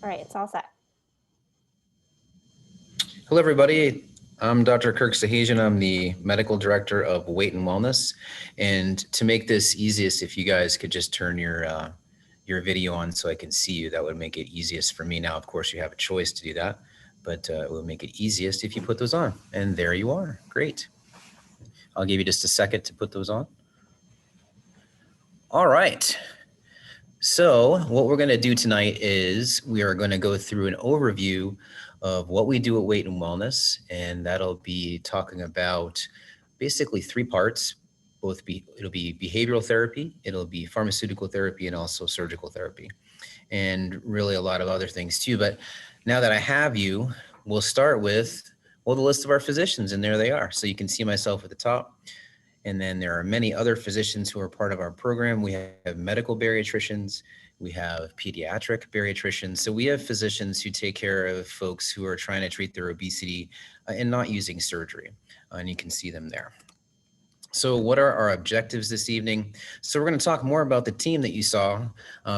All right, it's all set. Hello, everybody. I'm Dr. Kirk Sahajian. I'm the medical director of Weight and Wellness. And to make this easiest, if you guys could just turn your video on so I can see you, that would make it easiest for me. Now, of course, you have a choice to do that, but it will make it easiest if you put those on. And there you are. Great. I'll give you just a second to put those on. All right. So what we're going to do tonight is we are going to go through an overview of what we do at Weight and Wellness, and that'll be talking about basically three parts. It'll be behavioral therapy, it'll be pharmaceutical therapy, and also surgical therapy, and really a lot of other things too. But now that I have you, we'll start with, well, the list of our physicians, and there they are. So you can see myself at the top. And then there are many other physicians who are part of our program. We have medical bariatricians, we have pediatric bariatricians. So we have physicians who take care of folks who are trying to treat their obesity and not using surgery. And you can see them there. So what are our objectives this evening? So we're going to talk more about the team that you saw,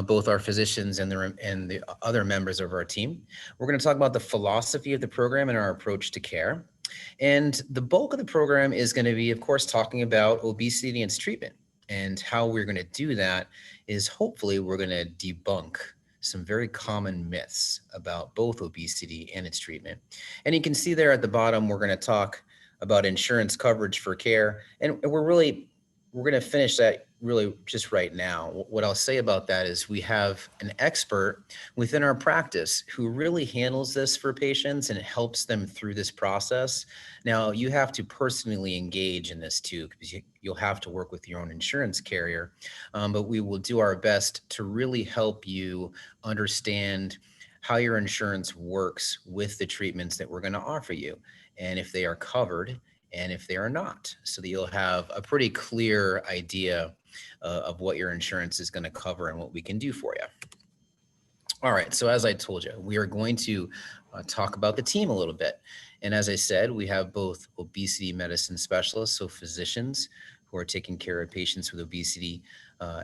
both our physicians and the other members of our team. We're going to talk about the philosophy of the program and our approach to care. And the bulk of the program is going to be, of course, talking about obesity and its treatment. And how we're going to do that is hopefully we're going to debunk some very common myths about both obesity and its treatment. And you can see there at the bottom, we're going to talk about insurance coverage for care. And we're going to finish that really just right now. What I'll say about that is we have an expert within our practice who really handles this for patients and helps them through this process. Now, you have to personally engage in this too, because you'll have to work with your own insurance carrier. But we will do our best to really help you understand how your insurance works with the treatments that we're going to offer you, and if they are covered and if they are not, so that you'll have a pretty clear idea of what your insurance is going to cover and what we can do for you. All right, so as I told you, we are going to talk about the team a little bit. And as I said, we have both obesity medicine specialists, so physicians who are taking care of patients with obesity.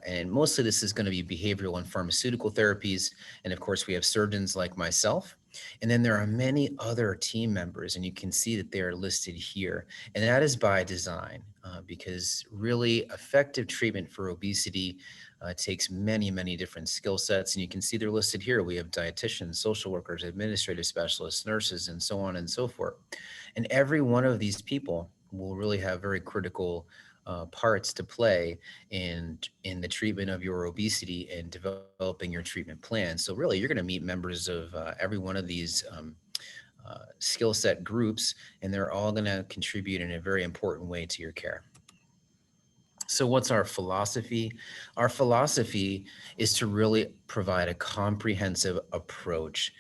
And mostly this is going to be behavioral and pharmaceutical therapies. And of course, we have surgeons like myself. And then there are many other team members, and you can see that they are listed here. And that is by design, because really effective treatment for obesity takes many, many different skill sets. And you can see they're listed here. We have dietitians, social workers, administrative specialists, nurses, and so on and so forth. And every one of these people will really have very critical parts to play in the treatment of your obesity and developing your treatment plan. So really, you're going to meet members of every one of these skill set groups, and they're all going to contribute in a very important way to your care. So what's our philosophy? Our philosophy is to really provide a comprehensive approach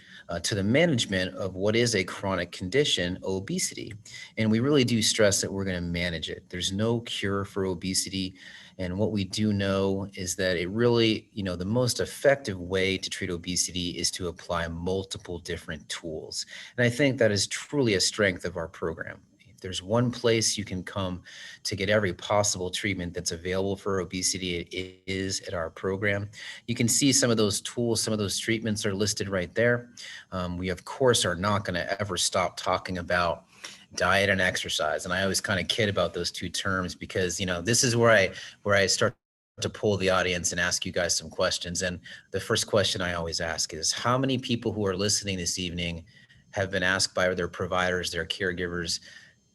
to the management of what is a chronic condition, obesity. And we really do stress that we're going to manage it. There's no cure for obesity. And what we do know is that it really, the most effective way to treat obesity is to apply multiple different tools. And I think that is truly a strength of our program. If there's one place you can come to get every possible treatment that's available for obesity, it is at our program. You can see some of those tools, some of those treatments are listed right there. We, of course, are not going to ever stop talking about diet and exercise. And I always kind of kid about those two terms because, this is where I start to pull the audience and ask you guys some questions. And the first question I always ask is, how many people who are listening this evening have been asked by their providers, their caregivers,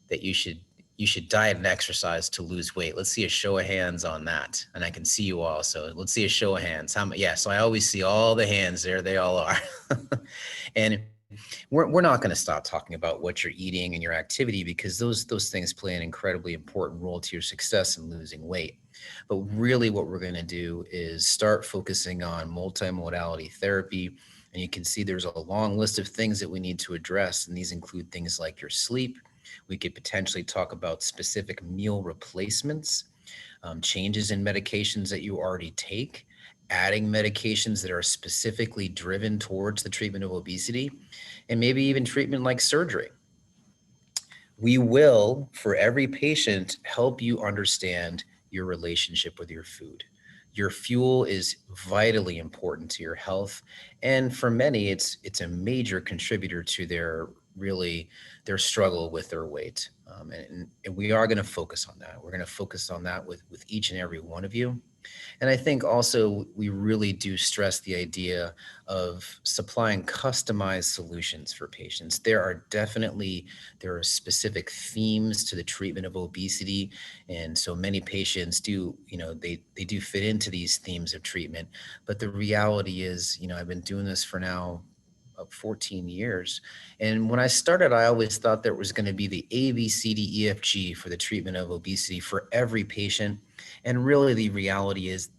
that you should diet and exercise to lose weight? Let's see a show of hands on that. And I can see you all. So let's see a show of hands. So I always see all the hands there. They all are. And we're not going to stop talking about what you're eating and your activity, because those things play an incredibly important role to your success in losing weight. But really what we're going to do is start focusing on multimodality therapy. And you can see there's a long list of things that we need to address. And these include things like your sleep. We could potentially talk about specific meal replacements, changes in medications that you already take, adding medications that are specifically driven towards the treatment of obesity, and maybe even treatment like surgery. We will, for every patient, help you understand your relationship with your food. Your fuel is vitally important to your health, and for many, it's a major contributor to their struggle with their weight. And we are going to focus on that. We're going to focus on that with each and every one of you. And I think also we really do stress the idea of supplying customized solutions for patients. There are specific themes to the treatment of obesity. And so many patients do, they do fit into these themes of treatment. But the reality is, I've been doing this for now 14 years. And when I started, I always thought there was going to be the A, B, C, D, E, F, G for the treatment of obesity for every patient. And really, the reality is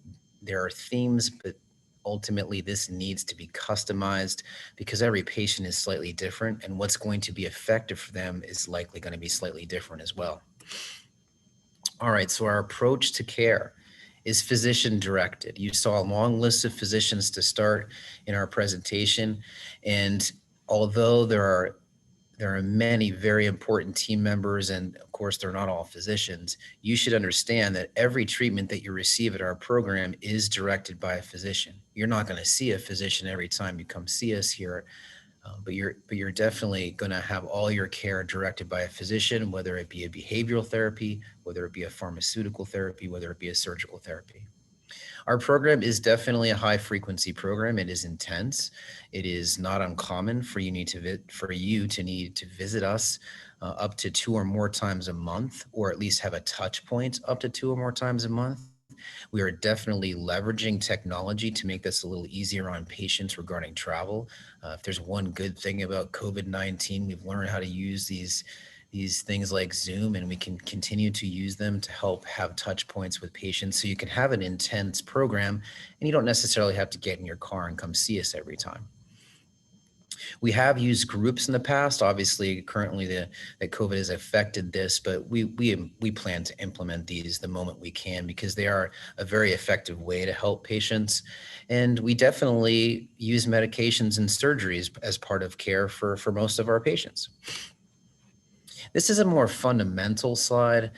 there are themes, but ultimately, this needs to be customized because every patient is slightly different, and what's going to be effective for them is likely going to be slightly different as well. All right, so our approach to care is physician directed. You saw a long list of physicians to start in our presentation, and although there are many very important team members, and of course, they're not all physicians. You should understand that every treatment that you receive at our program is directed by a physician. You're not going to see a physician every time you come see us here, but you're definitely going to have all your care directed by a physician, whether it be a behavioral therapy, whether it be a pharmaceutical therapy, whether it be a surgical therapy. Our program is definitely a high frequency program. It is intense. It is not uncommon for you to need to visit us up to 2 or more times a month, or at least have a touch point up to 2 or more times a month. We are definitely leveraging technology to make this a little easier on patients regarding travel. If there's one good thing about COVID-19, we've learned how to use these things like Zoom, and we can continue to use them to help have touch points with patients. So you can have an intense program and you don't necessarily have to get in your car and come see us every time. We have used groups in the past. Obviously, currently that COVID has affected this, but we plan to implement these the moment we can because they are a very effective way to help patients. And we definitely use medications and surgeries as part of care for most of our patients. This is a more fundamental slide.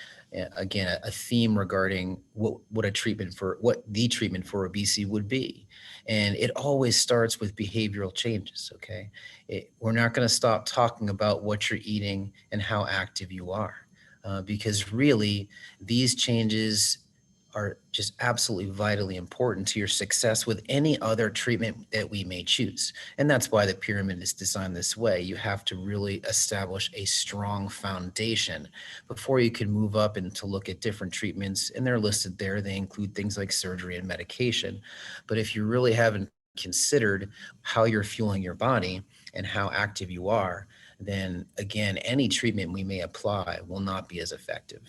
Again, a theme regarding what the treatment for obesity would be. And it always starts with behavioral changes, okay? We're not gonna stop talking about what you're eating and how active you are, because really these changes are just absolutely vitally important to your success with any other treatment that we may choose. And that's why the pyramid is designed this way. You have to really establish a strong foundation before you can move up and to look at different treatments. And they're listed there. They include things like surgery and medication. But if you really haven't considered how you're fueling your body and how active you are, then again, any treatment we may apply will not be as effective.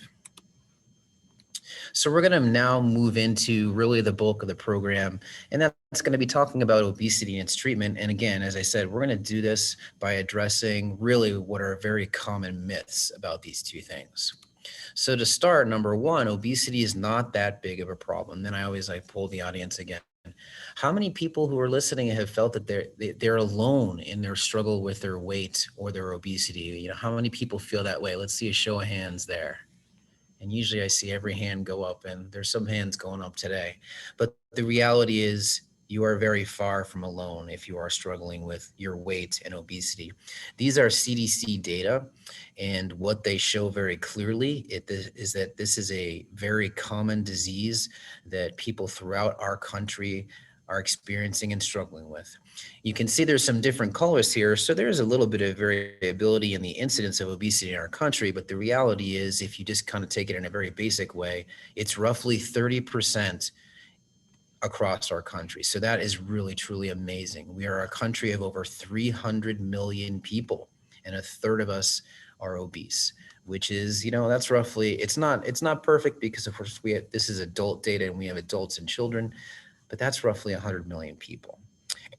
So we're going to now move into really the bulk of the program, and that's going to be talking about obesity and its treatment. And again, as I said, we're going to do this by addressing really what are very common myths about these two things. So to start, number one, obesity is not that big of a problem. Then I poll the audience again. How many people who are listening have felt that they're alone in their struggle with their weight or their obesity? You know, how many people feel that way? Let's see a show of hands there. And usually I see every hand go up, and there's some hands going up today. But the reality is you are very far from alone if you are struggling with your weight and obesity. These are CDC data, and what they show very clearly is that this is a very common disease that people throughout our country are experiencing and struggling with. You can see there's some different colors here. So there's a little bit of variability in the incidence of obesity in our country, but the reality is if you just kind of take it in a very basic way, it's roughly 30% across our country. So that is really, truly amazing. We are a country of over 300 million people, and a third of us are obese, which is, that's roughly, it's not perfect because of course this is adult data and we have adults and children, but that's roughly 100 million people.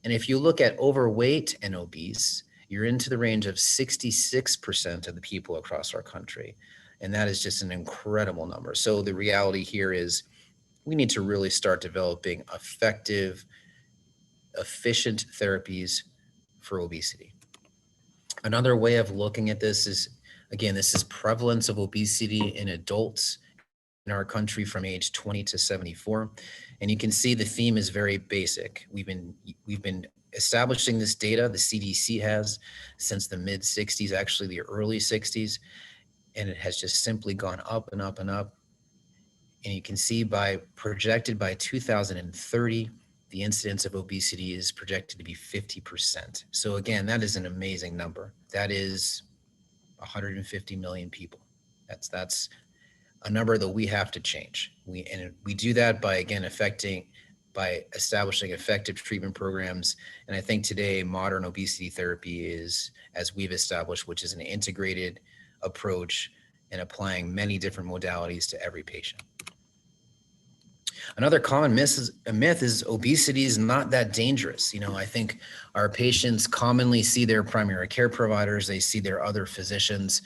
And if you look at overweight and obese, you're into the range of 66% of the people across our country. And that is just an incredible number. So the reality here is we need to really start developing effective, efficient therapies for obesity. Another way of looking at this is, again, this is prevalence of obesity in adults in our country from age 20 to 74. And you can see the theme is very basic. We've been establishing this data, the CDC has, since the mid 60s, actually the early 60s, and it has just simply gone up and up and up. And you can see projected by 2030, the incidence of obesity is projected to be 50%. So again, that is an amazing number. That is 150 million people. That's a number that we have to change. We do that by, again, by establishing effective treatment programs. And I think today modern obesity therapy is, as we've established, which is an integrated approach and applying many different modalities to every patient. Another common myth is obesity is not that dangerous. I think our patients commonly see their primary care providers, they see their other physicians,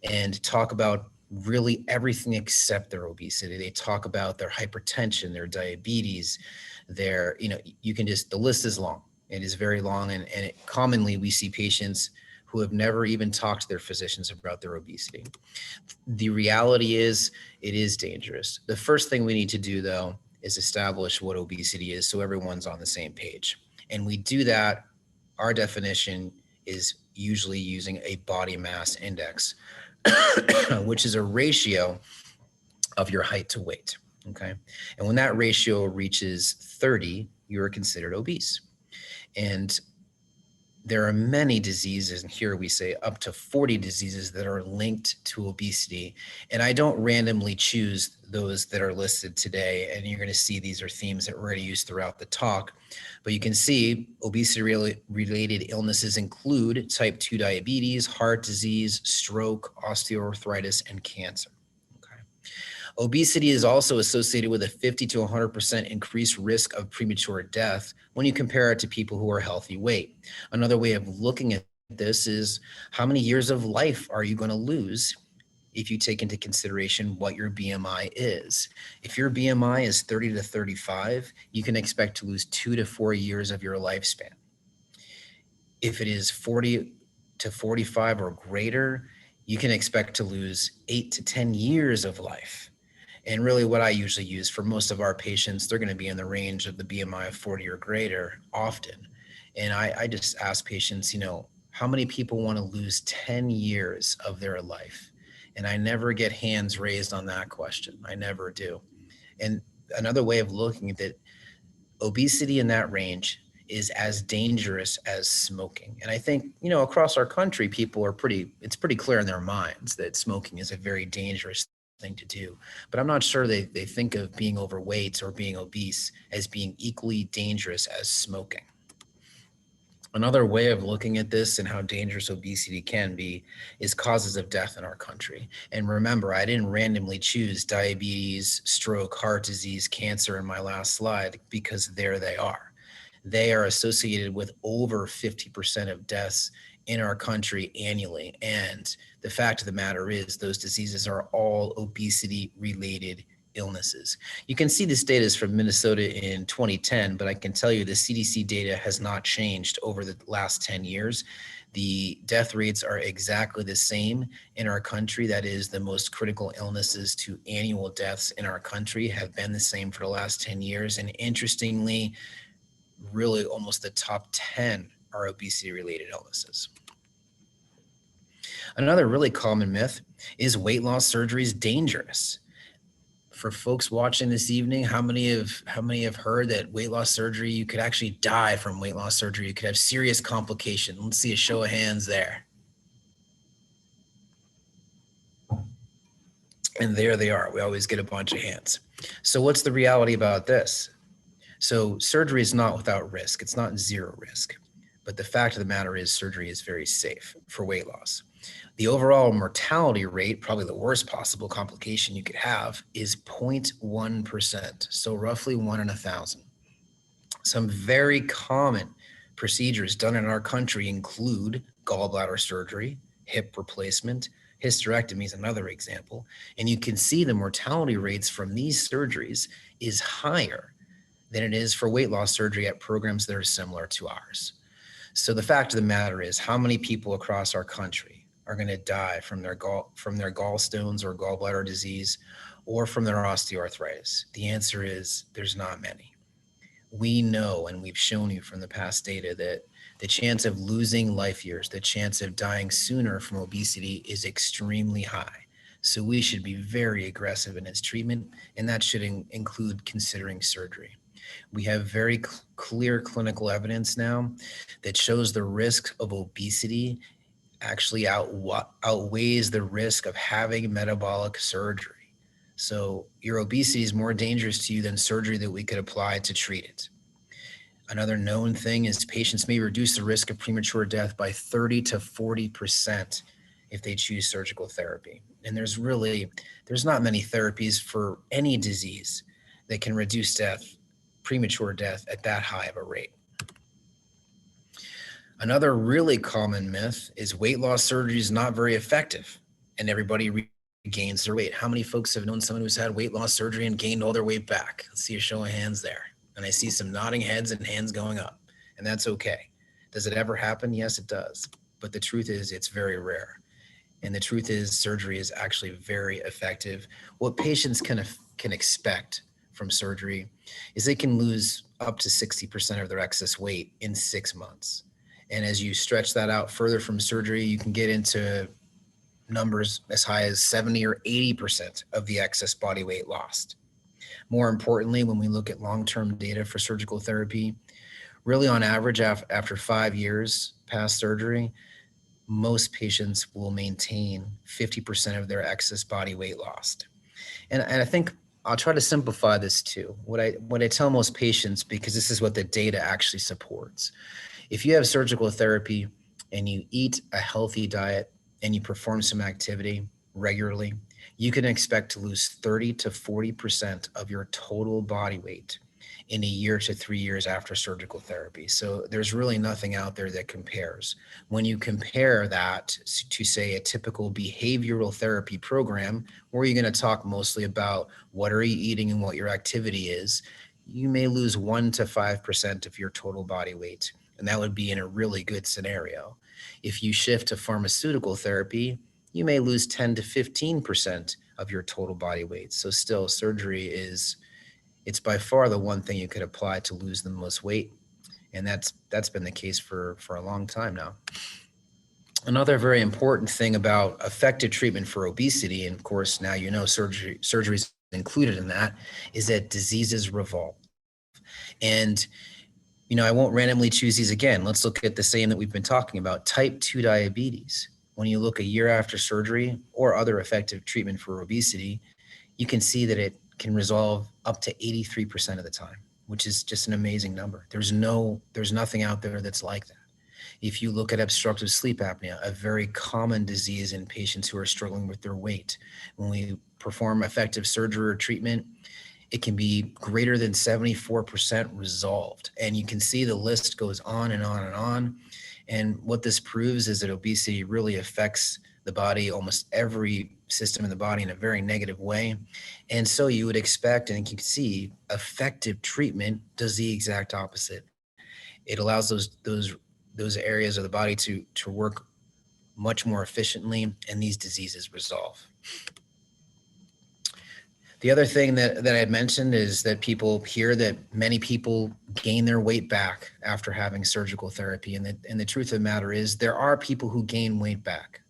and talk about really everything except their obesity. They talk about their hypertension, their diabetes, the list is long. It is very long, and commonly we see patients who have never even talked to their physicians about their obesity. The reality is, it is dangerous. The first thing we need to do, though, is establish what obesity is so everyone's on the same page. And we do that, our definition is usually using a body mass index, which is a ratio of your height to weight, okay? And when that ratio reaches 30, you are considered obese. And there are many diseases, and here we say up to 40 diseases that are linked to obesity. And I don't randomly choose those that are listed today. And you're going to see these are themes that we're going to use throughout the talk. But you can see obesity-related illnesses include type 2 diabetes, heart disease, stroke, osteoarthritis, and cancer. Obesity is also associated with a 50 to 100% increased risk of premature death when you compare it to people who are healthy weight. Another way of looking at this is, how many years of life are you going to lose if you take into consideration what your BMI is? If your BMI is 30 to 35, you can expect to lose 2 to 4 years of your lifespan. If it is 40 to 45 or greater, you can expect to lose 8 to 10 years of life. And really what I usually use for most of our patients, they're going to be in the range of the BMI of 40 or greater often. And I just ask patients, how many people want to lose 10 years of their life? And I never get hands raised on that question. I never do. And another way of looking at it, obesity in that range is as dangerous as smoking. And I think, across our country, it's pretty clear in their minds that smoking is a very dangerous thing to do. But I'm not sure they think of being overweight or being obese as being equally dangerous as smoking. Another way of looking at this and how dangerous obesity can be is causes of death in our country. And remember, I didn't randomly choose diabetes, stroke, heart disease, cancer in my last slide, because there they are. They are associated with over 50% of deaths in our country annually. And the fact of the matter is, those diseases are all obesity-related illnesses. You can see this data is from Minnesota in 2010, but I can tell you the CDC data has not changed over the last 10 years. The death rates are exactly the same in our country. That is, the most critical illnesses to annual deaths in our country have been the same for the last 10 years. And interestingly, really almost the top 10 are obesity-related illnesses. Another really common myth is weight loss surgery is dangerous. For folks watching this evening, how many have heard that weight loss surgery, you could actually die from weight loss surgery? You could have serious complications. Let's see a show of hands there. And there they are. We always get a bunch of hands. So what's the reality about this? So surgery is not without risk. It's not zero risk. But the fact of the matter is, surgery is very safe for weight loss. The overall mortality rate, probably the worst possible complication you could have, is 0.1%, so roughly 1 in 1,000. Some very common procedures done in our country include gallbladder surgery, hip replacement, hysterectomy is another example. And you can see the mortality rates from these surgeries is higher than it is for weight loss surgery at programs that are similar to ours. So the fact of the matter is, how many people across our country are going to die from their gallstones or gallbladder disease, or from their osteoarthritis? The answer is there's not many. We know, and we've shown you from the past data, that the chance of losing life years, the chance of dying sooner from obesity is extremely high. So we should be very aggressive in its treatment, and that should include considering surgery. We have very clear clinical evidence now that shows the risk of obesity actually outweighs the risk of having metabolic surgery. So your obesity is more dangerous to you than surgery that we could apply to treat it. Another known thing is patients may reduce the risk of premature death by 30 to 40% if they choose surgical therapy. And there's not many therapies for any disease that can reduce death, premature death at that high of a rate. Another really common myth is weight loss surgery is not very effective and everybody regains their weight. How many folks have known someone who's had weight loss surgery and gained all their weight back? Let's see a show of hands there. And I see some nodding heads and hands going up, and that's okay. Does it ever happen? Yes, it does. But the truth is it's very rare. And the truth is surgery is actually very effective. What patients can expect from surgery is they can lose up to 60% of their excess weight in 6 months. And as you stretch that out further from surgery, you can get into numbers as high as 70 or 80% of the excess body weight lost. More importantly, when we look at long-term data for surgical therapy, really on average, after 5 years past surgery, most patients will maintain 50% of their excess body weight lost. And I think I'll try to simplify this too. What I tell most patients, because this is what the data actually supports. If you have surgical therapy and you eat a healthy diet and you perform some activity regularly, you can expect to lose 30 to 40% of your total body weight in a year to 3 years after surgical therapy. So there's really nothing out there that compares. When you compare that to, say, a typical behavioral therapy program, where you're going to talk mostly about what are you eating and what your activity is, you may lose 1 to 5% of your total body weight. And that would be in a really good scenario. If you shift to pharmaceutical therapy, you may lose 10 to 15% of your total body weight. So still, surgery it's by far the one thing you could apply to lose the most weight. And that's been the case for a long time now. Another very important thing about effective treatment for obesity, and of course now you know surgery is included in that, is that diseases revolve. And I won't randomly choose these again. Let's look at the same that we've been talking about, type 2 diabetes. When you look a year after surgery or other effective treatment for obesity, you can see that it can resolve up to 83% of the time, which is just an amazing number. There's nothing out there that's like that. If you look at obstructive sleep apnea, a very common disease in patients who are struggling with their weight, when we perform effective surgery or treatment, it can be greater than 74% resolved. And you can see the list goes on and on and on. And what this proves is that obesity really affects the body, almost every system in the body, in a very negative way. And so you would expect, and you can see, effective treatment does the exact opposite. It allows those areas of the body to work much more efficiently, and these diseases resolve. The other thing that I had mentioned is that people hear that many people gain their weight back after having surgical therapy. And the truth of the matter is there are people who gain weight back,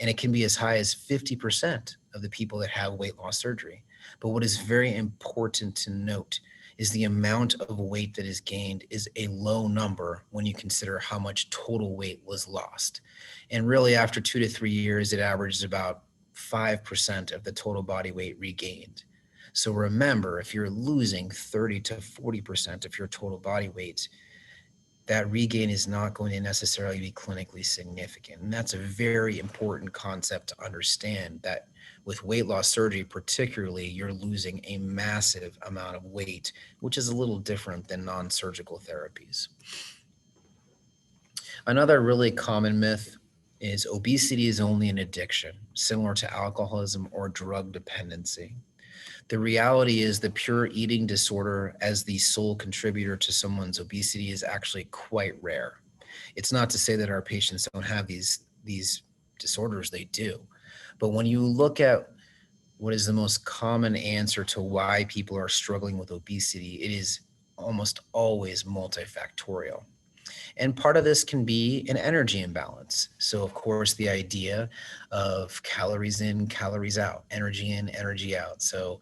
and it can be as high as 50% of the people that have weight loss surgery. But what is very important to note is the amount of weight that is gained is a low number when you consider how much total weight was lost. And really, after 2 to 3 years, it averages about 5% of the total body weight regained. So remember, if you're losing 30 to 40% of your total body weight, that regain is not going to necessarily be clinically significant. And that's a very important concept to understand, that with weight loss surgery, particularly, you're losing a massive amount of weight, which is a little different than non-surgical therapies. Another really common myth is obesity is only an addiction, similar to alcoholism or drug dependency. The reality is the pure eating disorder as the sole contributor to someone's obesity is actually quite rare. It's not to say that our patients don't have these disorders, they do. But when you look at what is the most common answer to why people are struggling with obesity? It is almost always multifactorial. And part of this can be an energy imbalance. So, of course, the idea of calories in, calories out, energy in, energy out. So,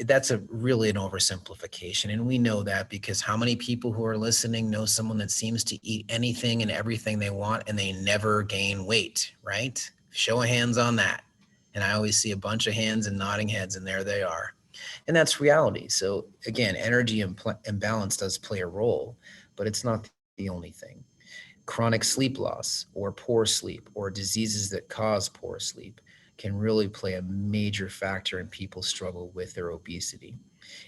that's a really an oversimplification, and we know that because how many people who are listening know someone that seems to eat anything and everything they want and they never gain weight, right? Show of hands on that. And I always see a bunch of hands and nodding heads, and there they are. And that's reality. So again, energy imbalance does play a role, but it's not the only thing. Chronic sleep loss or poor sleep or diseases that cause poor sleep can really play a major factor in people's struggle with their obesity.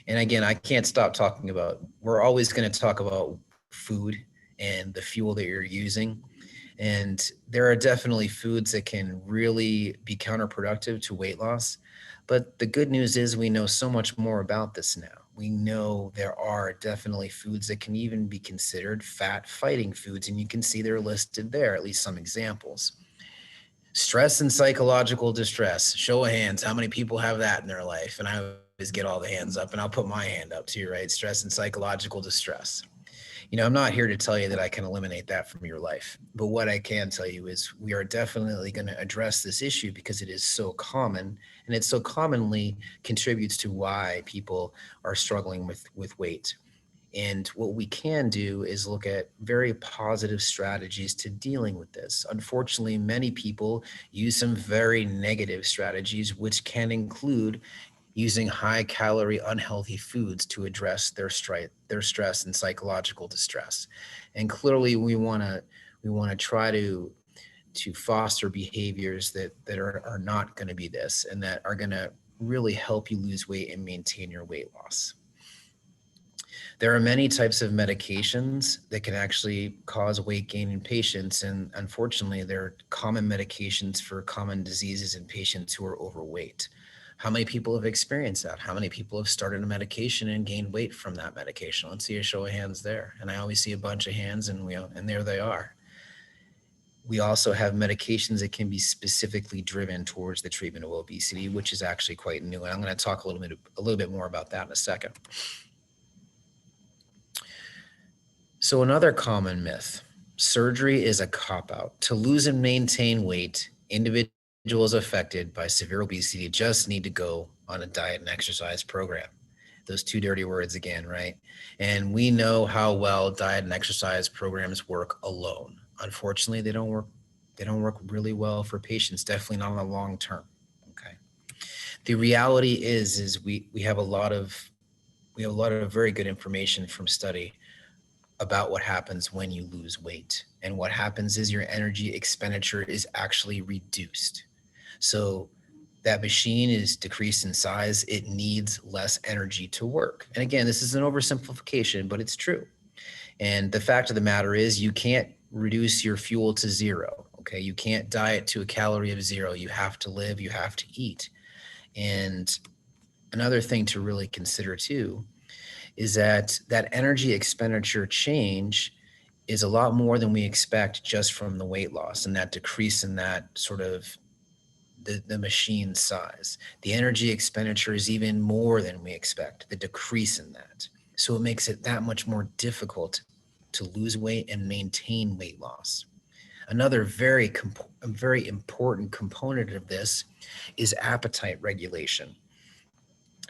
And again, I can't stop talking about, we're always going to talk about food and the fuel that you're using. And there are definitely foods that can really be counterproductive to weight loss. But the good news is we know so much more about this now. We know there are definitely foods that can even be considered fat fighting foods, and you can see they're listed there, at least some examples. Stress and psychological distress. Show of hands, how many people have that in their life? And I always get all the hands up, and I'll put my hand up too, right? Stress and psychological distress. I'm not here to tell you that I can eliminate that from your life. But what I can tell you is we are definitely going to address this issue because it is so common and it so commonly contributes to why people are struggling with weight. And what we can do is look at very positive strategies to dealing with this. Unfortunately, many people use some very negative strategies, which can include using high calorie, unhealthy foods to address their stress and psychological distress. And clearly, we want to try to foster behaviors that are not going to be this and that are going to really help you lose weight and maintain your weight loss. There are many types of medications that can actually cause weight gain in patients. And unfortunately, there are common medications for common diseases in patients who are overweight. How many people have experienced that? How many people have started a medication and gained weight from that medication? Let's see a show of hands there. And I always see a bunch of hands, and there they are. We also have medications that can be specifically driven towards the treatment of obesity, which is actually quite new. And I'm going to talk a little bit more about that in a second. So another common myth, surgery is a cop-out. To lose and maintain weight, individuals affected by severe obesity just need to go on a diet and exercise program. Those two dirty words again, right? And we know how well diet and exercise programs work alone. Unfortunately, they don't work really well for patients, definitely not on the long term. Okay. The reality is we have a lot of very good information from study about what happens when you lose weight. And what happens is your energy expenditure is actually reduced. So that machine is decreased in size. It needs less energy to work. And again, this is an oversimplification, but it's true. And the fact of the matter is, you can't reduce your fuel to zero. Okay. You can't diet to a calorie of zero. You have to live, you have to eat. And another thing to really consider too is that energy expenditure change is a lot more than we expect just from the weight loss and that decrease in that sort of the machine size. The energy expenditure is even more than we expect, the decrease in that. So it makes it that much more difficult to lose weight and maintain weight loss. Another very important component of this is appetite regulation.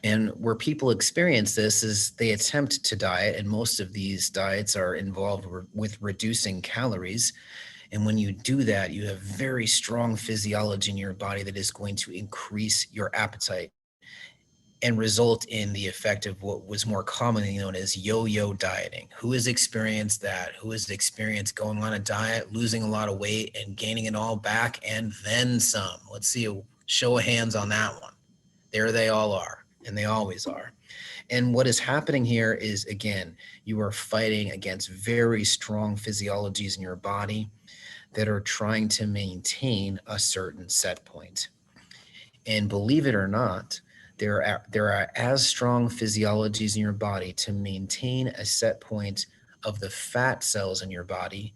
And where people experience this is they attempt to diet, and most of these diets are involved with reducing calories. And when you do that, you have very strong physiology in your body that is going to increase your appetite and result in the effect of what was more commonly known as yo-yo dieting. Who has experienced that? Who has experienced going on a diet, losing a lot of weight, and gaining it all back and then some? Let's see a show of hands on that one. There they all are, and they always are. And what is happening here is, again, you are fighting against very strong physiologies in your body that are trying to maintain a certain set point. And believe it or not, there are as strong physiologies in your body to maintain a set point of the fat cells in your body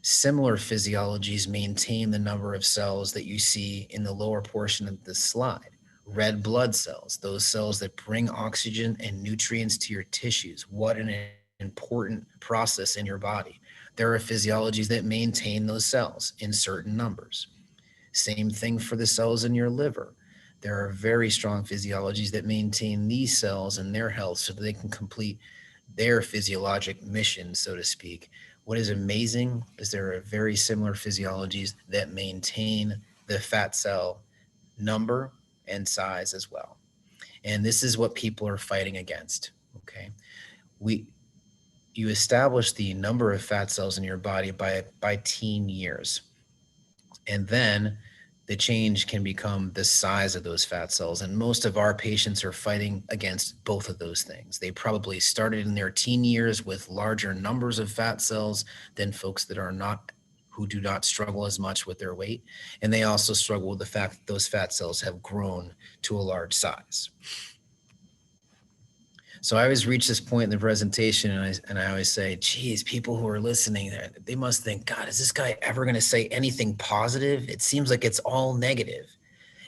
Similar physiologies maintain the number of cells that you see in the lower portion of the slide. Red blood cells, those cells that bring oxygen and nutrients to your tissues. What an important process in your body. There are physiologies that maintain those cells in certain numbers. Same thing for the cells in your liver. There are very strong physiologies that maintain these cells and their health so that they can complete their physiologic mission, so to speak. What is amazing is there are very similar physiologies that maintain the fat cell number and size as well. And this is what people are fighting against. Okay. We you establish the number of fat cells in your body by teen years. And then the change can become the size of those fat cells. And most of our patients are fighting against both of those things. They probably started in their teen years with larger numbers of fat cells than folks that are not, who do not struggle as much with their weight. And they also struggle with the fact that those fat cells have grown to a large size. So I always reach this point in the presentation and I always say, geez, people who are listening, they must think, God, is this guy ever going to say anything positive? It seems like it's all negative,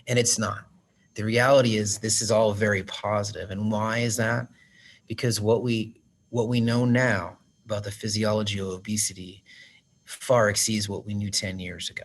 and it's not. The reality is this is all very positive. And why is that? Because what we know now about the physiology of obesity far exceeds what we knew 10 years ago.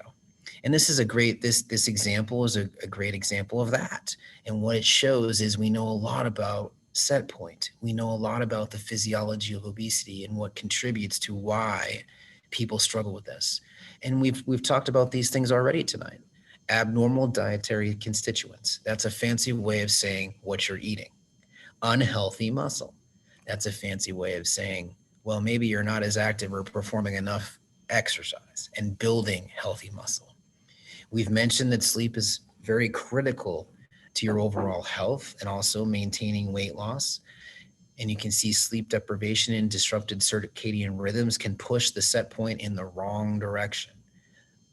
And this is this example is a great example of that. And what it shows is we know a lot about set point. We know a lot about the physiology of obesity and what contributes to why people struggle with this. And we've talked about these things already tonight. Abnormal dietary constituents. That's a fancy way of saying what you're eating. Unhealthy muscle. That's a fancy way of saying, well, maybe you're not as active or performing enough exercise and building healthy muscle. We've mentioned that sleep is very critical to your overall health and also maintaining weight loss. And you can see sleep deprivation and disrupted circadian rhythms can push the set point in the wrong direction.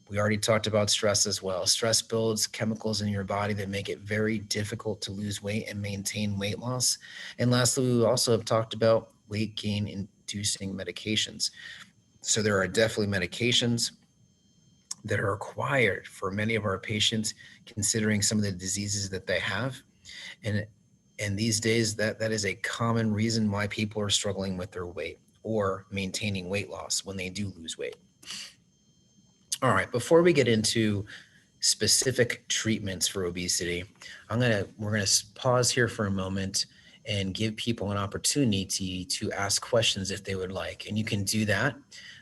We already talked about stress as well. Stress builds chemicals in your body that make it very difficult to lose weight and maintain weight loss. And lastly, we also have talked about weight gain inducing medications. So there are definitely medications that are required for many of our patients, considering some of the diseases that they have. And these days, that is a common reason why people are struggling with their weight or maintaining weight loss when they do lose weight. All right, before we get into specific treatments for obesity, we're gonna pause here for a moment and give people an opportunity to ask questions if they would like. And you can do that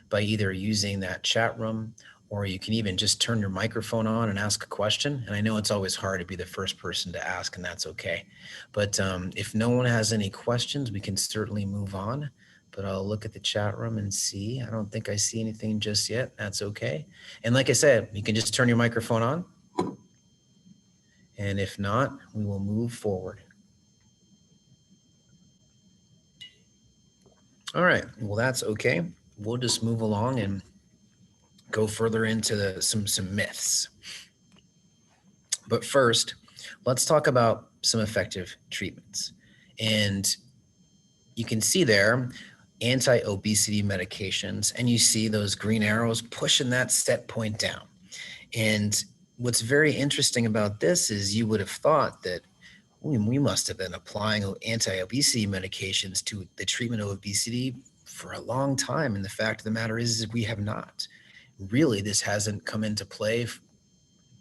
by either using that chat room, or you can even just turn your microphone on and ask a question. And I know it's always hard to be the first person to ask, and that's okay. But if no one has any questions, we can certainly move on. But I'll look at the chat room and see. I don't think I see anything just yet. That's okay. And like I said, you can just turn your microphone on. And if not, we will move forward. All right, well, that's okay. We'll just move along and go further into some myths. But first, let's talk about some effective treatments. And you can see there anti-obesity medications, and you see those green arrows pushing that set point down. And what's very interesting about this is you would have thought that we must have been applying anti-obesity medications to the treatment of obesity for a long time. And the fact of the matter is we have not. Really, this hasn't come into play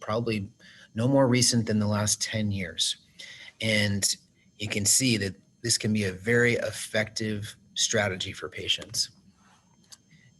probably no more recent than the last 10 years. And you can see that this can be a very effective strategy for patients.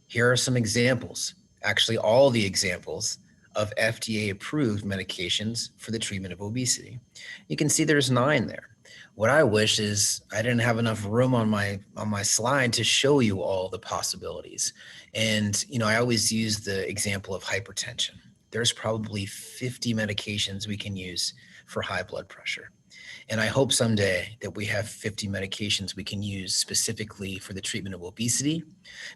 Here are some examples, actually all the examples of FDA approved medications for the treatment of obesity. You can see there's 9 there. What I wish is I didn't have enough room on my slide to show you all the possibilities. And I always use the example of hypertension. There's probably 50 medications we can use for high blood pressure. And I hope someday that we have 50 medications we can use specifically for the treatment of obesity.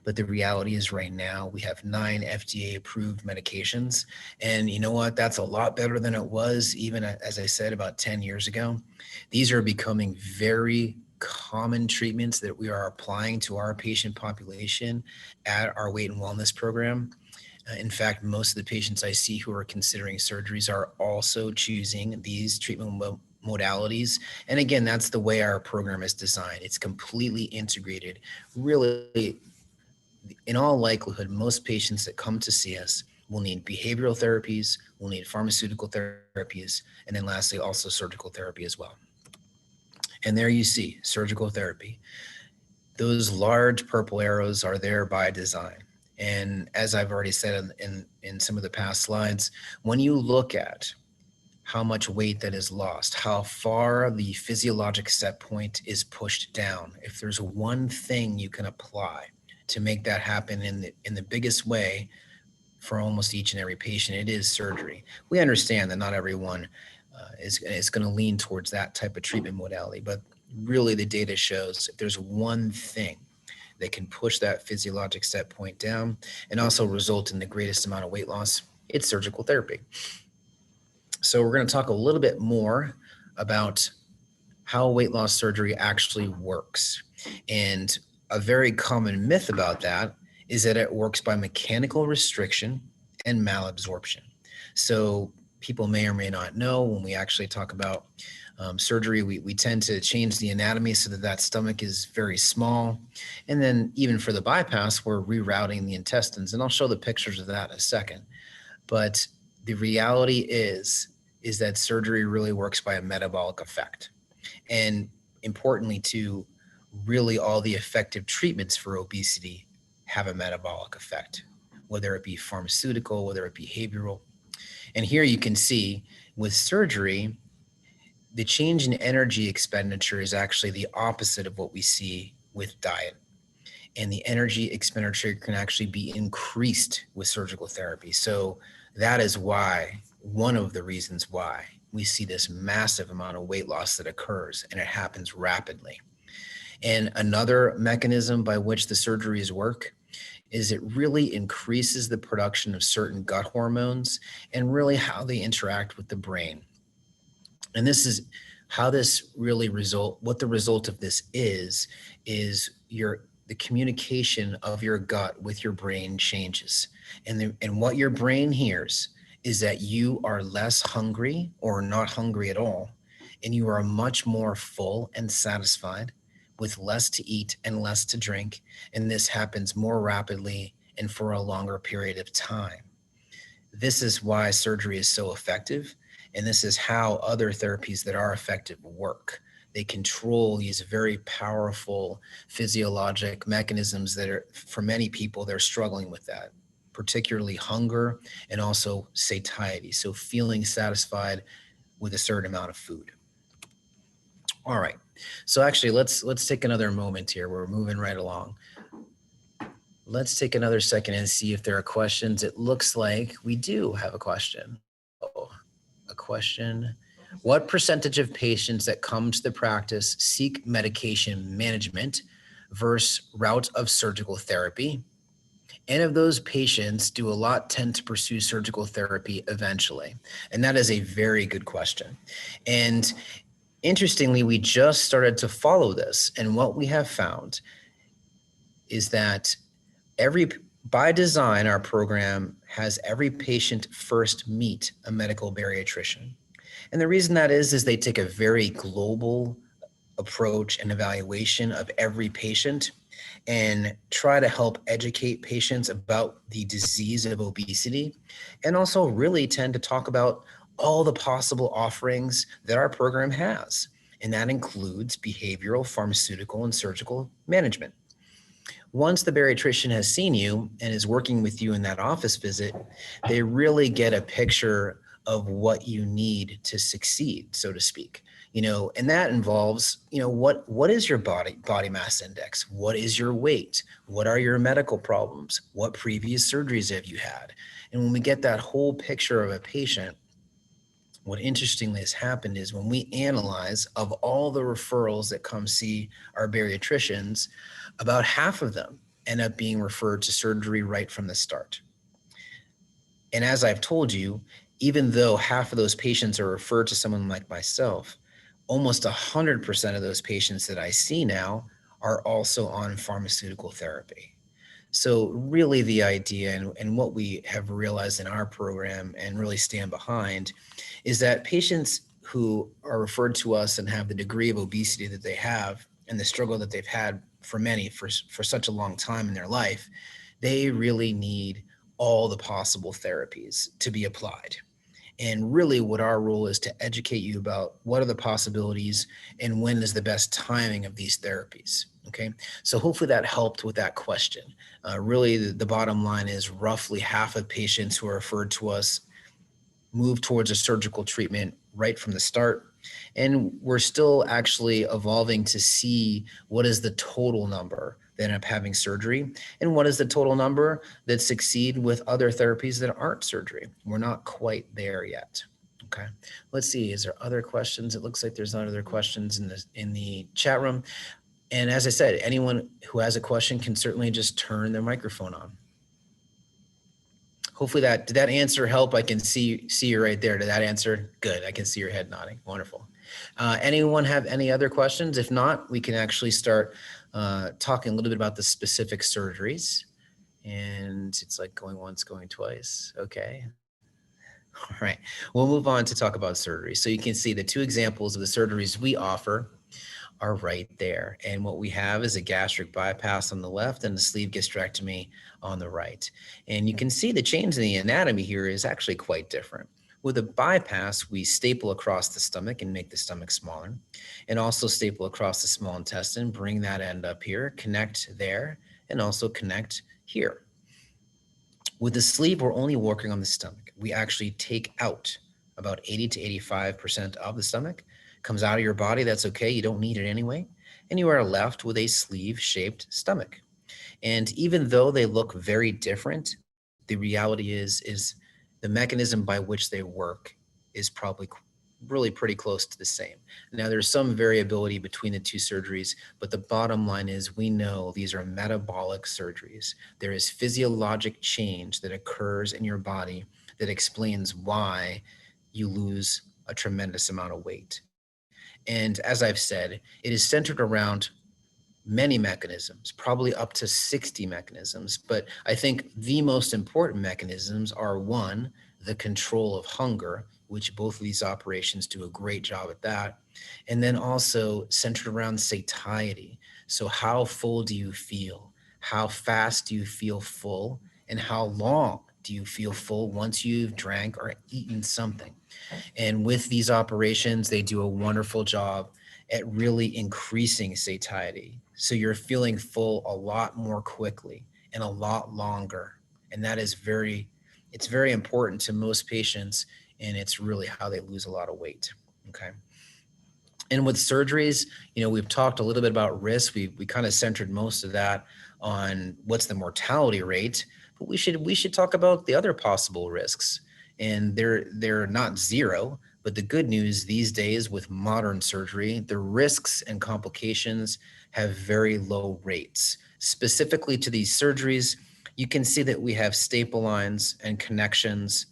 But the reality is right now we have 9 FDA approved medications. And you know what? That's a lot better than it was even, as I said, about 10 years ago. These are becoming very common treatments that we are applying to our patient population at our weight and wellness program. In fact, most of the patients I see who are considering surgeries are also choosing these treatment modalities. And again, that's the way our program is designed. It's completely integrated. Really, in all likelihood, most patients that come to see us will need behavioral therapies, will need pharmaceutical therapies, and then lastly, also surgical therapy as well. And there you see surgical therapy. Those large purple arrows are there by design. And as I've already said in some of the past slides, when you look at how much weight that is lost, how far the physiologic set point is pushed down, if there's one thing you can apply to make that happen in the biggest way for almost each and every patient, it is surgery. We understand that not everyone is going to lean towards that type of treatment modality, but really the data shows if there's one thing that can push that physiologic set point down and also result in the greatest amount of weight loss, it's surgical therapy. So we're going to talk a little bit more about how weight loss surgery actually works. And a very common myth about that is that it works by mechanical restriction and malabsorption. So people may or may not know when we actually talk about surgery, we tend to change the anatomy so that that stomach is very small. And then even for the bypass, we're rerouting the intestines. And I'll show the pictures of that in a second. But the reality is that surgery really works by a metabolic effect. And importantly, too, really all the effective treatments for obesity have a metabolic effect, whether it be pharmaceutical, whether it be behavioral. And here you can see with surgery, the change in energy expenditure is actually the opposite of what we see with diet. And the energy expenditure can actually be increased with surgical therapy. So that is why, one of the reasons why we see this massive amount of weight loss that occurs, and it happens rapidly. And another mechanism by which the surgeries work is it really increases the production of certain gut hormones and really how they interact with the brain. And this is how this really what the result of this is the communication of your gut with your brain changes. And what your brain hears is that you are less hungry or not hungry at all. And you are much more full and satisfied with less to eat and less to drink. And this happens more rapidly and for a longer period of time. This is why surgery is so effective. And this is how other therapies that are effective work. They control these very powerful physiologic mechanisms that are, for many people, they're struggling with that, particularly hunger and also satiety. So feeling satisfied with a certain amount of food. All right. So actually, let's take another moment here. We're moving right along. Let's take another second and see if there are questions. It looks like we do have a question. Oh, a question. What percentage of patients that come to the practice seek medication management versus route of surgical therapy? And of those patients, do a lot tend to pursue surgical therapy eventually? And that is a very good question. And interestingly, we just started to follow this. And what we have found is that by design, our program has every patient first meet a medical bariatrician. And the reason that is they take a very global approach and evaluation of every patient and try to help educate patients about the disease of obesity, and also really tend to talk about all the possible offerings that our program has. And that includes behavioral, pharmaceutical, and surgical management. Once the bariatrician has seen you and is working with you in that office visit, they really get a picture of what you need to succeed, so to speak. And that involves, what is your body mass index? What is your weight? What are your medical problems? What previous surgeries have you had? And when we get that whole picture of a patient, what interestingly has happened is when we analyze of all the referrals that come see our bariatricians, about half of them end up being referred to surgery right from the start. And as I've told you, even though half of those patients are referred to someone like myself, almost 100% of those patients that I see now are also on pharmaceutical therapy. So really the idea and what we have realized in our program and really stand behind is that patients who are referred to us and have the degree of obesity that they have and the struggle that they've had for many for such a long time in their life, they really need all the possible therapies to be applied. And really what our role is to educate you about what are the possibilities and when is the best timing of these therapies. Okay. So hopefully that helped with that question. Really, the bottom line is roughly half of patients who are referred to us move towards a surgical treatment right from the start. And we're still actually evolving to see what is the total number that end up having surgery and what is the total number that succeed with other therapies that aren't surgery. We're not quite there yet. Okay, let's see. Is there other questions? It looks like there's not other questions in the chat room. And as I said, anyone who has a question can certainly just turn their microphone on. Hopefully did that answer help? I can see you right there. Did that answer? Good. I can see your head nodding. Wonderful. Anyone have any other questions? If not, we can actually start talking a little bit about the specific surgeries. And it's like going once, going twice. Okay. All right. We'll move on to talk about surgery. So you can see the two examples of the surgeries we offer are right there. And what we have is a gastric bypass on the left and a sleeve gastrectomy on the right. And you can see the change in the anatomy here is actually quite different. With a bypass, we staple across the stomach and make the stomach smaller, and also staple across the small intestine, bring that end up here, connect there, and also connect here. With the sleeve, we're only working on the stomach. We actually take out about 80 to 85% of the stomach. Comes out of your body, that's okay. You don't need it anyway. And you are left with a sleeve-shaped stomach. And even though they look very different, the reality is the mechanism by which they work is probably really pretty close to the same. Now, there's some variability between the two surgeries, but the bottom line is we know these are metabolic surgeries. There is physiologic change that occurs in your body that explains why you lose a tremendous amount of weight. And as I've said, it is centered around many mechanisms, probably up to 60 mechanisms. But I think the most important mechanisms are one, the control of hunger, which both of these operations do a great job at that. And then also centered around satiety. So how full do you feel? How fast do you feel full? And how long do you feel full once you've drank or eaten something? And with these operations, they do a wonderful job at really increasing satiety. So you're feeling full a lot more quickly and a lot longer. And that is it's very important to most patients, and it's really how they lose a lot of weight. Okay. And with surgeries, we've talked a little bit about risk. We kind of centered most of that on what's the mortality rate, but we should talk about the other possible risks. And they're not zero, but the good news these days with modern surgery, the risks and complications have very low rates. Specifically to these surgeries, you can see that we have staple lines and connections.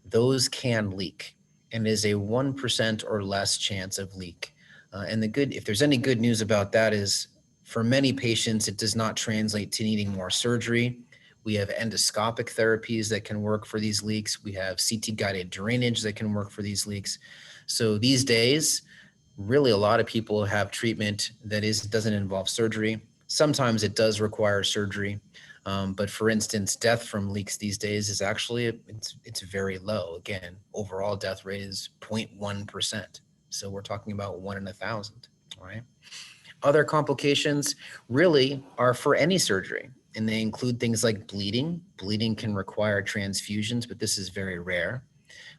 Those can leak, and is a 1% or less chance of leak. And if there's any good news about that is for many patients, it does not translate to needing more surgery. We have endoscopic therapies that can work for these leaks. We have CT guided drainage that can work for these leaks. So these days, really a lot of people have treatment that doesn't involve surgery. Sometimes it does require surgery. But for instance, death from leaks these days is actually, it's very low. Again, overall death rate is 0.1%. So we're talking about 1 in 1,000, all right? Other complications really are for any surgery, and they include things like bleeding. Bleeding can require transfusions, but this is very rare.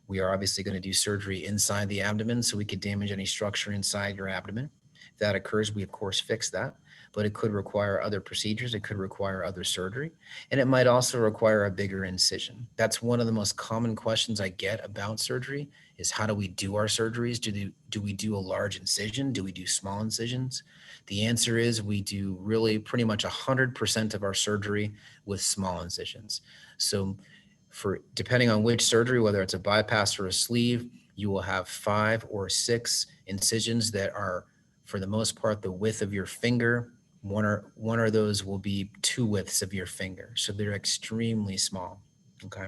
We are obviously going to do surgery inside the abdomen, so we could damage any structure inside your abdomen. If that occurs, we of course fix that, but it could require other procedures. It could require other surgery, and it might also require a bigger incision. That's one of the most common questions I get about surgery is how do we do our surgeries? Do we do a large incision? Do we do small incisions? The answer is we do really pretty much 100% of our surgery with small incisions. So depending on which surgery, whether it's a bypass or a sleeve, you will have 5 or 6 incisions that are, for the most part, the width of your finger, One of those will be 2 widths of your finger. So they're extremely small. Okay.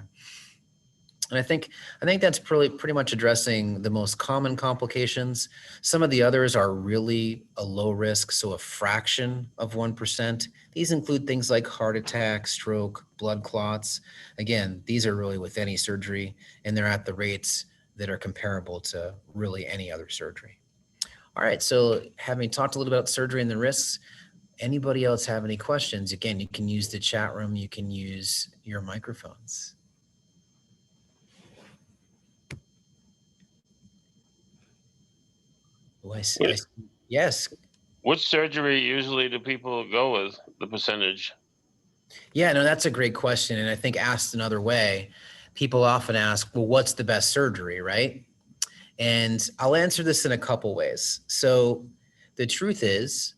And I think that's pretty much addressing the most common complications. Some of the others are really a low risk, so a fraction of 1%. These include things like heart attack, stroke, blood clots. Again, these are really with any surgery, and they're at the rates that are comparable to really any other surgery. All right, so having talked a little about surgery and the risks, anybody else have any questions? Again, you can use the chat room, you can use your microphones. Oh, yes. Which surgery usually do people go with, the percentage? Yeah, no, that's a great question. And I think asked another way, people often ask, well, what's the best surgery, right? And I'll answer this in a couple ways. So the truth is,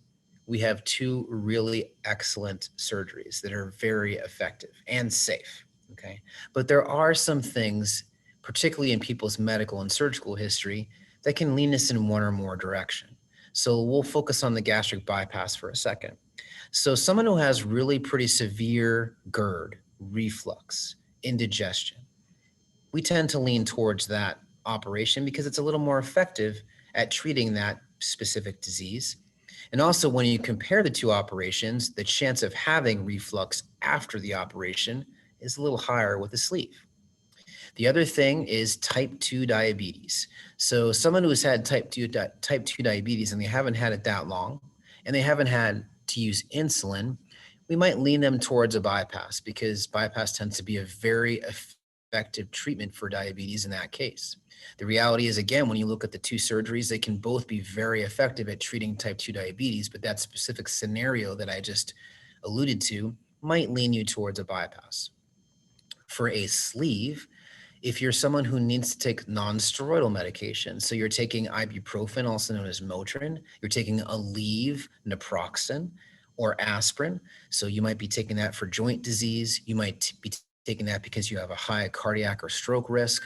we have 2 really excellent surgeries that are very effective and safe. Okay. But there are some things, particularly in people's medical and surgical history, that can lean us in one or more direction. So we'll focus on the gastric bypass for a second. So someone who has really pretty severe GERD, reflux, indigestion, we tend to lean towards that operation because it's a little more effective at treating that specific disease. And also, when you compare the 2 operations, the chance of having reflux after the operation is a little higher with a sleeve. The other thing is type 2 diabetes. So someone who's had type 2 diabetes and they haven't had it that long and they haven't had to use insulin, we might lean them towards a bypass because bypass tends to be a very effective treatment for diabetes in that case. The reality is, again, when you look at the 2 surgeries, they can both be very effective at treating type 2 diabetes, but that specific scenario that I just alluded to might lean you towards a bypass. For a sleeve, if you're someone who needs to take non-steroidal medication, so you're taking ibuprofen, also known as Motrin, you're taking Aleve, naproxen, or aspirin. So you might be taking that for joint disease. You might be taking that because you have a high cardiac or stroke risk.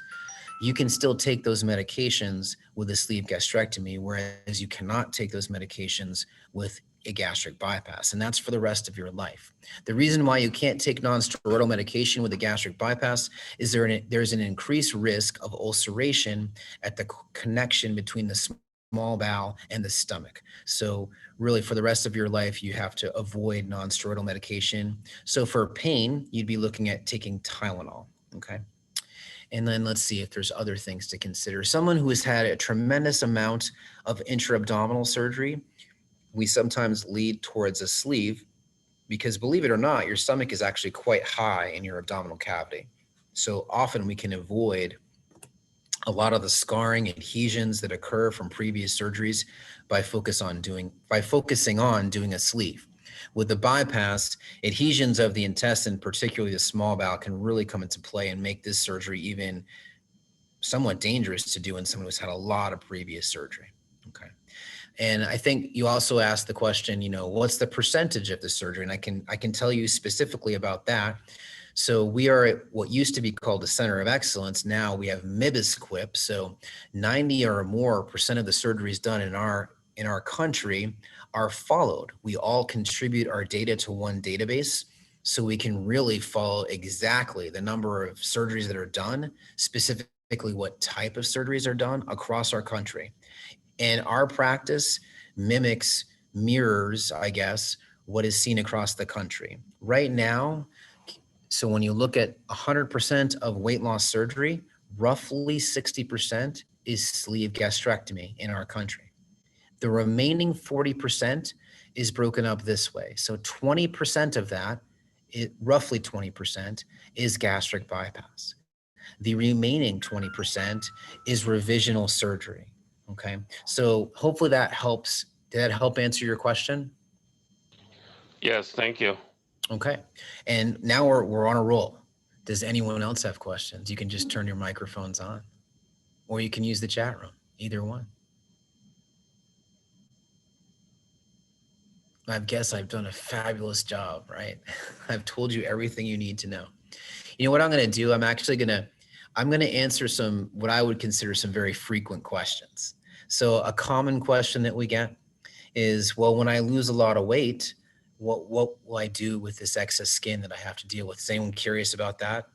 You can still take those medications with a sleeve gastrectomy, whereas you cannot take those medications with a gastric bypass, and that's for the rest of your life. The reason why you can't take non-steroidal medication with a gastric bypass is there's an increased risk of ulceration at the connection between the small bowel and the stomach. So really for the rest of your life, you have to avoid non-steroidal medication. So for pain, you'd be looking at taking Tylenol, okay? And then let's see if there's other things to consider. Someone who has had a tremendous amount of intra-abdominal surgery, we sometimes lead towards a sleeve because, believe it or not, your stomach is actually quite high in your abdominal cavity. So often we can avoid a lot of the scarring and adhesions that occur from previous surgeries by focusing on doing a sleeve. With the bypass, adhesions of the intestine, particularly the small bowel, can really come into play and make this surgery even somewhat dangerous to do in someone who's had a lot of previous surgery. Okay. And I think you also asked the question, what's the percentage of the surgery? And I can tell you specifically about that. So we are at what used to be called the Center of Excellence. Now we have MIBISQUIP. So 90 or more percent of the surgeries done in our country are followed. We all contribute our data to one database, so we can really follow exactly the number of surgeries that are done, specifically what type of surgeries are done across our country. And our practice mirrors, I guess, what is seen across the country. Right now, so when you look at 100% of weight loss surgery, roughly 60% is sleeve gastrectomy in our country. The remaining 40% is broken up this way. So 20% of that, roughly 20%, is gastric bypass. The remaining 20% is revisional surgery. Okay, so hopefully that helps. Did that help answer your question? Yes, thank you. Okay, and now we're on a roll. Does anyone else have questions? You can just turn your microphones on, or you can use the chat room, either one. I guess I've done a fabulous job, right? I've told you everything you need to know. You know what I'm going to do? I'm going to answer some, what I would consider some very frequent questions. So a common question that we get is, well, when I lose a lot of weight, what will I do with this excess skin that I have to deal with? Is anyone curious about that?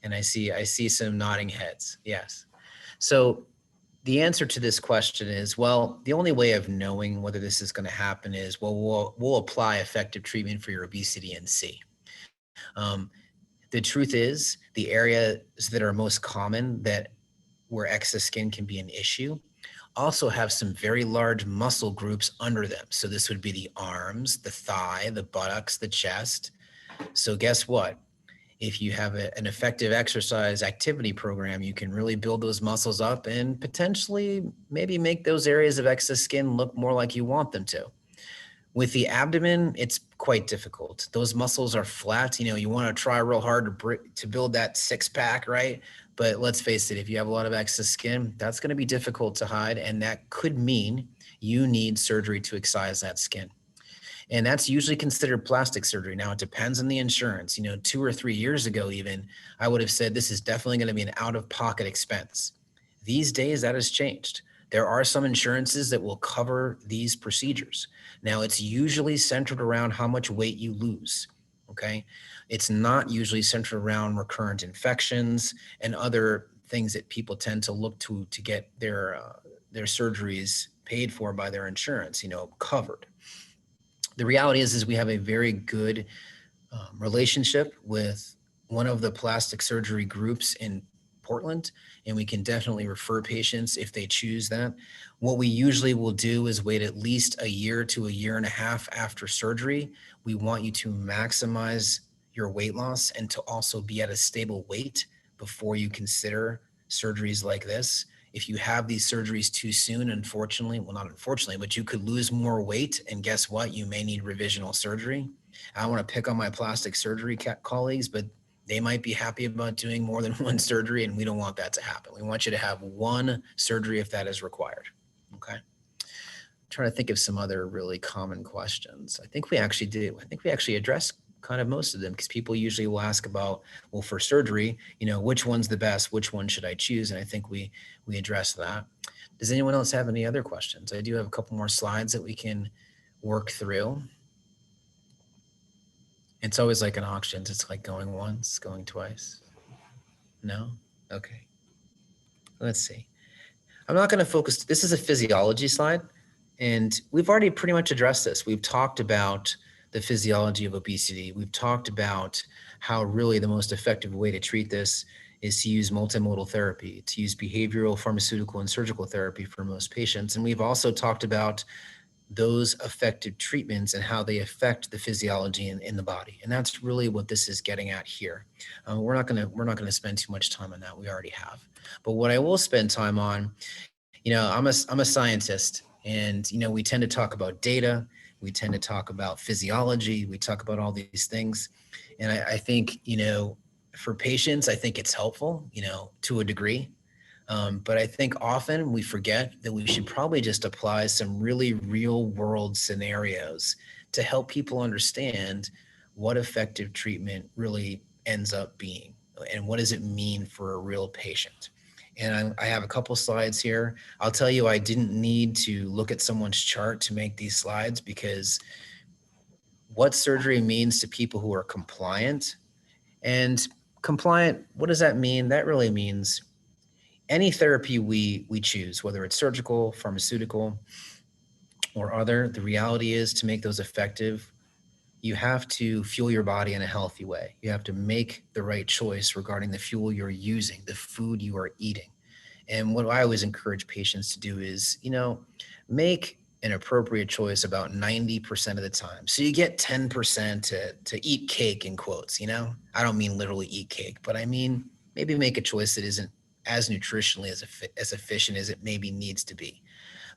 And I see some nodding heads. Yes. So the answer to this question is, well, the only way of knowing whether this is going to happen is, well, we'll apply effective treatment for your obesity and see. Um, the truth is, the areas that are most common that where excess skin can be an issue also have some very large muscle groups under them. So this would be the arms, the thigh, the buttocks, the chest. So guess what? If you have an effective exercise activity program, you can really build those muscles up and potentially maybe make those areas of excess skin look more like you want them to. With the abdomen, it's quite difficult. Those muscles are flat. You know, you want to try real hard to build that six pack, right? But let's face it, if you have a lot of excess skin, that's going to be difficult to hide. And that could mean you need surgery to excise that skin. And that's usually considered plastic surgery. Now, it depends on the insurance. You know, 2 or 3 years ago, even, I would have said this is definitely going to be an out-of-pocket expense. These days, that has changed. There are some insurances that will cover these procedures. Now, it's usually centered around how much weight you lose, okay? It's not usually centered around recurrent infections and other things that people tend to look to get their surgeries paid for by their insurance, you know, covered. The reality is we have a very good relationship with one of the plastic surgery groups in Portland, and we can definitely refer patients if they choose that. What we usually will do is wait at least a year to a year and a half after surgery. We want you to maximize your weight loss and to also be at a stable weight before you consider surgeries like this. If you have these surgeries too soon, unfortunately, well, not unfortunately, but you could lose more weight, and guess what? You may need revisional surgery. I don't want to pick on my plastic surgery colleagues, but they might be happy about doing more than one surgery, and we don't want that to happen. We want you to have one surgery if that is required. Okay. I'm trying to think of some other really common questions. I think we actually did. I think we actually addressed kind of most of them, because people usually will ask about, well, for surgery, you know, which one's the best? Which one should I choose? And I think we addressed that. Does anyone else have any other questions? I do have a couple more slides that we can work through. It's always like an auction. It's like going once, going twice. No? Okay. Let's see. I'm not going to focus. This is a physiology slide, and we've already pretty much addressed this. We've talked about the physiology of obesity. We've talked about how really the most effective way to treat this is to use multimodal therapy, to use behavioral, pharmaceutical, and surgical therapy for most patients. And we've also talked about those effective treatments and how they affect the physiology in the body. And that's really what this is getting at here. We're not gonna spend too much time on that. We already have. But what I will spend time on, you know, I'm a scientist, and you know, we tend to talk about data, we tend to talk about physiology, we talk about all these things. And I think, you know, for patients, I think it's helpful, you know, to a degree. But I think often we forget that we should probably just apply some really real world scenarios to help people understand what effective treatment really ends up being and what does it mean for a real patient. And I have a couple slides here. I'll tell you, I didn't need to look at someone's chart to make these slides, because what surgery means to people who are compliant, and compliant, what does that mean? That really means any therapy we choose, whether it's surgical, pharmaceutical, or other, the reality is to make those effective, you have to fuel your body in a healthy way. You have to make the right choice regarding the fuel you're using, the food you are eating. And what I always encourage patients to do is, you know, make an appropriate choice about 90% of the time. So you get 10% to eat cake, in quotes, you know? I don't mean literally eat cake, but I mean maybe make a choice that isn't as nutritionally as efficient as it maybe needs to be.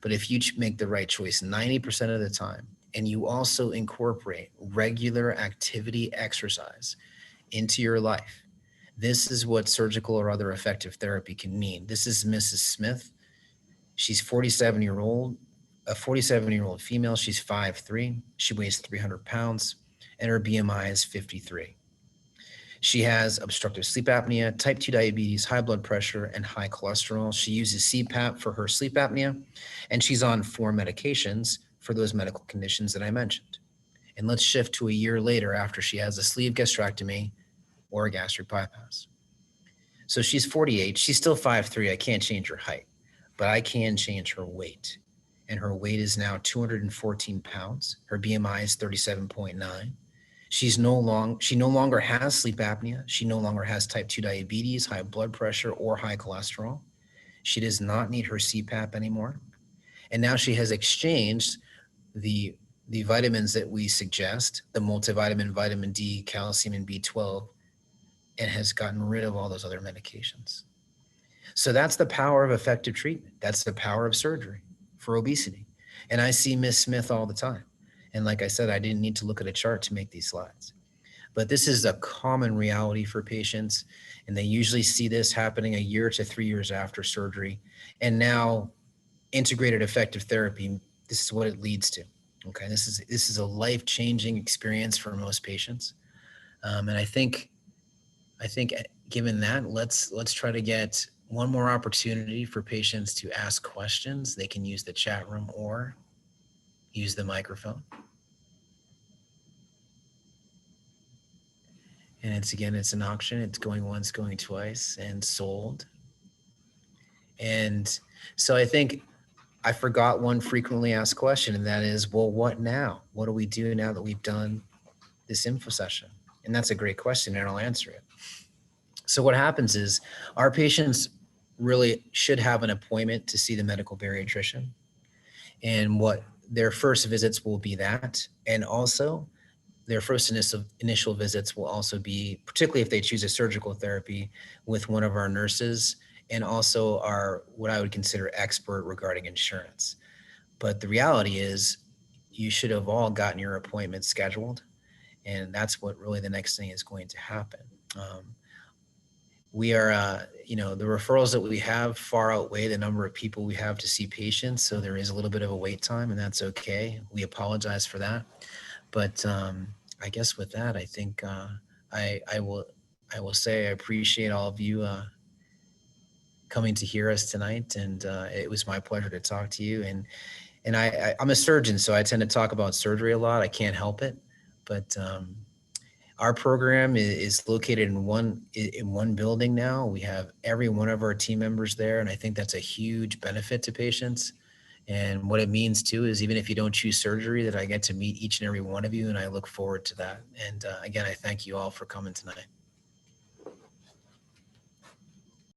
But if you make the right choice 90% of the time, and you also incorporate regular activity exercise into your life, this is what surgical or other effective therapy can mean. This is Mrs. Smith. She's a 47-year-old female. She's 5'3". She weighs 300 pounds, and her BMI is 53. She has obstructive sleep apnea, type 2 diabetes, high blood pressure, and high cholesterol. She uses CPAP for her sleep apnea, and she's on 4 medications for those medical conditions that I mentioned. And let's shift to a year later after she has a sleeve gastrectomy or a gastric bypass. So she's 48. She's still 5'3". I can't change her height, but I can change her weight. And her weight is now 214 pounds. Her BMI is 37.9. She no longer has sleep apnea. She no longer has type 2 diabetes, high blood pressure, or high cholesterol. She does not need her CPAP anymore. And now she has exchanged the vitamins that we suggest, the multivitamin, vitamin D, calcium, and B12, and has gotten rid of all those other medications. So that's the power of effective treatment. That's the power of surgery for obesity. And I see Miss Smith all the time. And like I said, I didn't need to look at a chart to make these slides. But this is a common reality for patients, and they usually see this happening a year to 3 years after surgery. And now integrated effective therapy, this is what it leads to. Okay, this is a life-changing experience for most patients. And I think given that, let's try to get one more opportunity for patients to ask questions. They can use the chat room or use the microphone. And it's an auction. It's going once, going twice, and sold. And so I think I forgot one frequently asked question, and that is, well, what now? What do we do now that we've done this info session? And that's a great question, and I'll answer it. So what happens is our patients really should have an appointment to see the medical bariatrician. And what their first visits will be that. And also their first initial visits will also be, particularly if they choose a surgical therapy, with one of our nurses and also our, what I would consider, expert regarding insurance. But the reality is you should have all gotten your appointments scheduled. And that's what really the next thing is going to happen. We are, the referrals that we have far outweigh the number of people we have to see patients. So there is a little bit of a wait time, and that's okay. We apologize for that. But I guess with that, I think I will say I appreciate all of you coming to hear us tonight. And it was my pleasure to talk to you. And I'm a surgeon, so I tend to talk about surgery a lot. I can't help it. But our program is located in one building now. We have every one of our team members there, and I think that's a huge benefit to patients. And what it means too is, even if you don't choose surgery, that I get to meet each and every one of you, and I look forward to that. And again, I thank you all for coming tonight.